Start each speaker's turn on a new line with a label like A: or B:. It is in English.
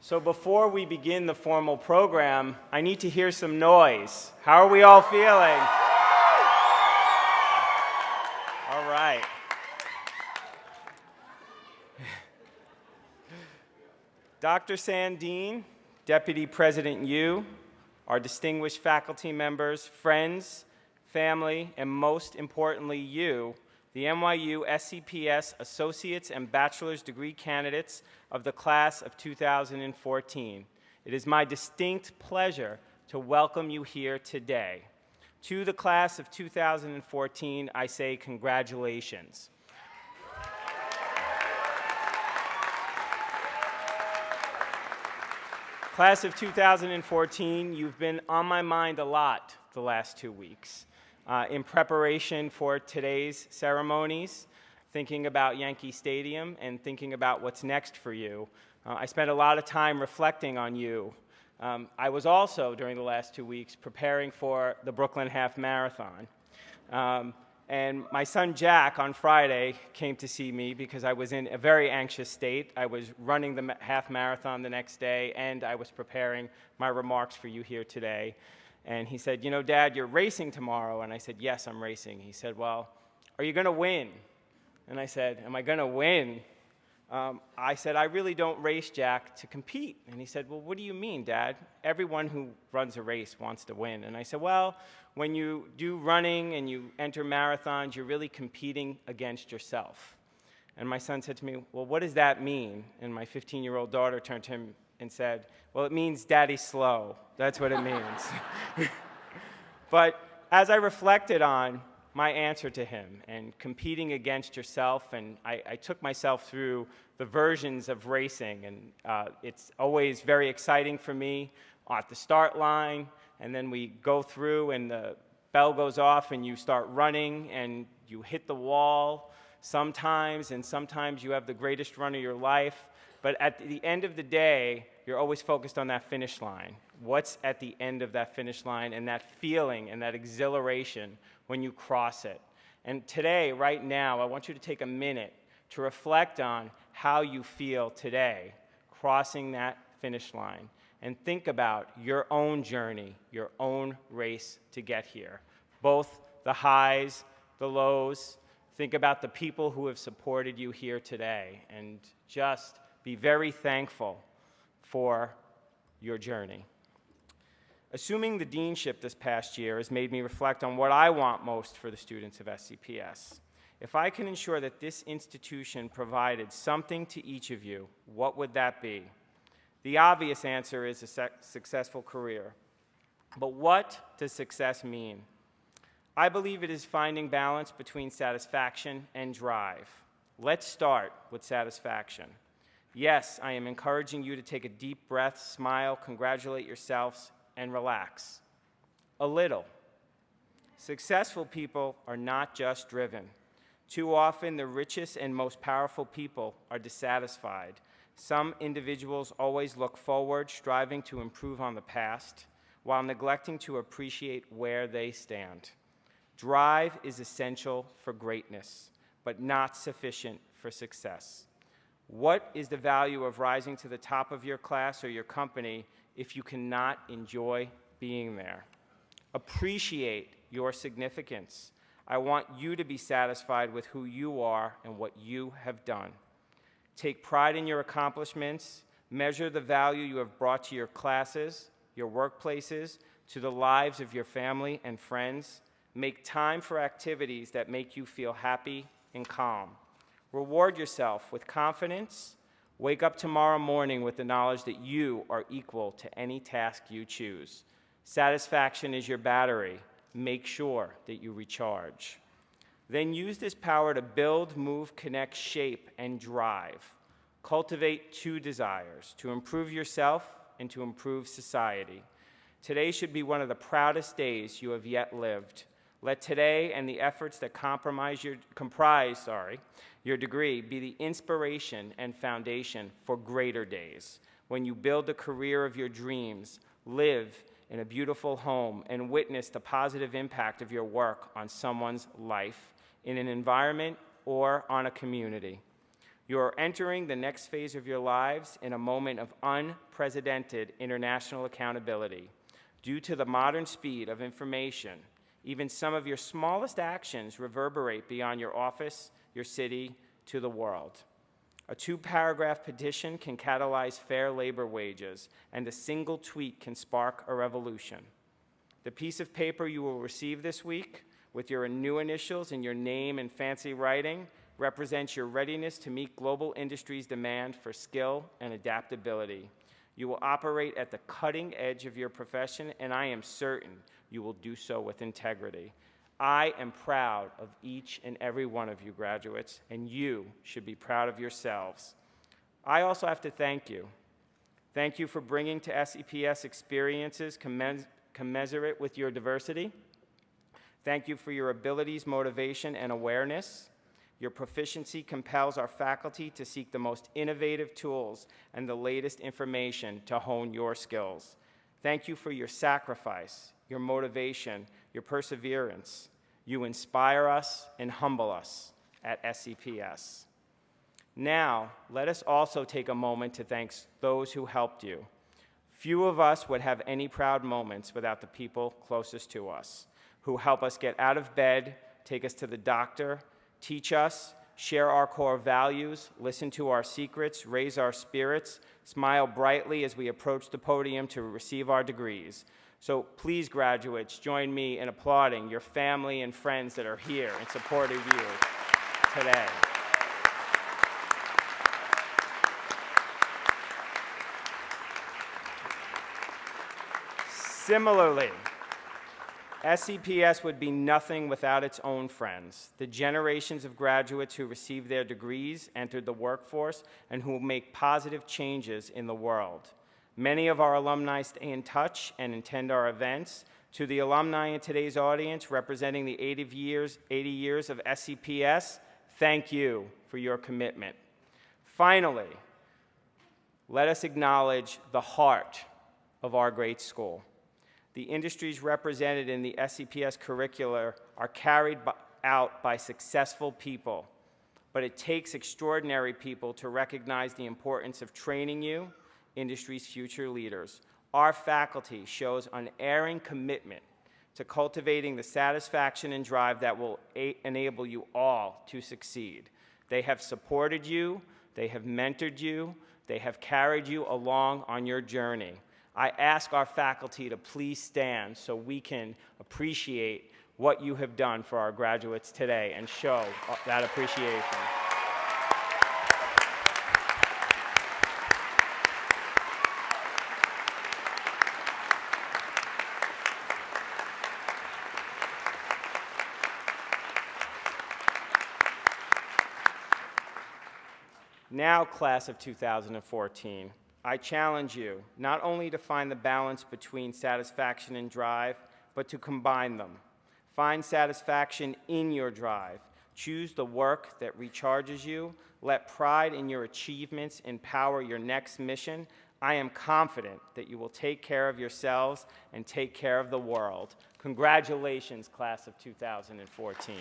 A: So before we begin the formal program, I need to hear some noise. How are we all feeling? All right. Dr. Sandine, Deputy President Yu, our distinguished faculty members, friends, family, and most importantly, you, the NYU-SCPS Associate's and Bachelor's degree candidates of the class of 2014. It is my distinct pleasure to welcome you here today. To the class of 2014, I say congratulations. Class of 2014, you've been on my mind a lot the last 2 weeks. In preparation for today's ceremonies, thinking about Yankee Stadium and thinking about what's next for you. I spent a lot of time reflecting on you. I was also, during the last 2 weeks, preparing for the Brooklyn Half Marathon. And my son Jack on Friday came to see me because I was in a very anxious state. I was running the half marathon the next day, and I was preparing my remarks for you here today. And he said, "You know, Dad, you're racing tomorrow." And I said, "Yes, I'm racing." He said, "Well, are you going to win?" And I said, "Am I going to win?" I said, "I really don't race, Jack, to compete." And he said, "Well, what do you mean, Dad? Everyone who runs a race wants to win." And I said, "Well, when you do running and you enter marathons, you're really competing against yourself." And my son said to me, "Well, what does that mean?" And my 15-year-old daughter turned to him and said, "Well, it means Daddy's slow. That's what it means." But as I reflected on my answer to him and competing against yourself, and I took myself through the versions of racing, and it's always very exciting for me at the start line, and then we go through and the bell goes off and you start running and you hit the wall sometimes, and sometimes you have the greatest run of your life. But at the end of the day, you're always focused on that finish line. What's at the end of that finish line, and that feeling and that exhilaration when you cross it. And today, right now, I want you to take a minute to reflect on how you feel today, crossing that finish line, and think about your own journey, your own race to get here. Both the highs, the lows. Think about the people who have supported you here today, and just be very thankful for your journey. Assuming the deanship this past year has made me reflect on what I want most for the students of SCPS. If I can ensure that this institution provided something to each of you, what would that be? The obvious answer is a successful career. But what does success mean? I believe it is finding balance between satisfaction and drive. Let's start with satisfaction. Yes, I am encouraging you to take a deep breath, smile, congratulate yourselves, and relax. A little. Successful people are not just driven. Too often, the richest and most powerful people are dissatisfied. Some individuals always look forward, striving to improve on the past, while neglecting to appreciate where they stand. Drive is essential for greatness, but not sufficient for success. What is the value of rising to the top of your class or your company if you cannot enjoy being there? Appreciate your significance. I want you to be satisfied with who you are and what you have done. Take pride in your accomplishments. Measure the value you have brought to your classes, your workplaces, to the lives of your family and friends. Make time for activities that make you feel happy and calm. Reward yourself with confidence. Wake up tomorrow morning with the knowledge that you are equal to any task you choose. Satisfaction is your battery. Make sure that you recharge. Then use this power to build, move, connect, shape, and drive. Cultivate two desires: to improve yourself and to improve society. Today should be one of the proudest days you have yet lived. Let today and the efforts that comprise your degree be the inspiration and foundation for greater days, when you build the career of your dreams, live in a beautiful home, and witness the positive impact of your work on someone's life, in an environment, or on a community. You are entering the next phase of your lives in a moment of unprecedented international accountability. Due to the modern speed of information, even some of your smallest actions reverberate beyond your office, your city, to the world. A 2-paragraph petition can catalyze fair labor wages, and a single tweet can spark a revolution. The piece of paper you will receive this week, with your new initials and your name in fancy writing, represents your readiness to meet global industry's demand for skill and adaptability. You will operate at the cutting edge of your profession, and I am certain you will do so with integrity. I am proud of each and every one of you graduates, and you should be proud of yourselves. I also have to thank you. Thank you for bringing to SCPS experiences commensurate with your diversity. Thank you for your abilities, motivation, and awareness. Your proficiency compels our faculty to seek the most innovative tools and the latest information to hone your skills. Thank you for your sacrifice, your motivation, your perseverance. You inspire us and humble us at SCPS. Now, let us also take a moment to thank those who helped you. Few of us would have any proud moments without the people closest to us, who help us get out of bed, take us to the doctor, teach us, share our core values, listen to our secrets, raise our spirits, smile brightly as we approach the podium to receive our degrees. So please, graduates, join me in applauding your family and friends that are here in support of you today. Similarly, SCPS would be nothing without its own friends, the generations of graduates who received their degrees, entered the workforce, and who will make positive changes in the world. Many of our alumni stay in touch and attend our events. To the alumni in today's audience representing the 80 years of SCPS, thank you for your commitment. Finally, let us acknowledge the heart of our great school. The industries represented in the SCPS curricula are carried out by successful people, but it takes extraordinary people to recognize the importance of training you, industry's future leaders. Our faculty shows unerring commitment to cultivating the satisfaction and drive that will enable you all to succeed. They have supported you, they have mentored you, they have carried you along on your journey. I ask our faculty to please stand so we can appreciate what you have done for our graduates today and show that appreciation. Now, class of 2014, I challenge you not only to find the balance between satisfaction and drive, but to combine them. Find satisfaction in your drive. Choose the work that recharges you. Let pride in your achievements empower your next mission. I am confident that you will take care of yourselves and take care of the world. Congratulations, class of 2014.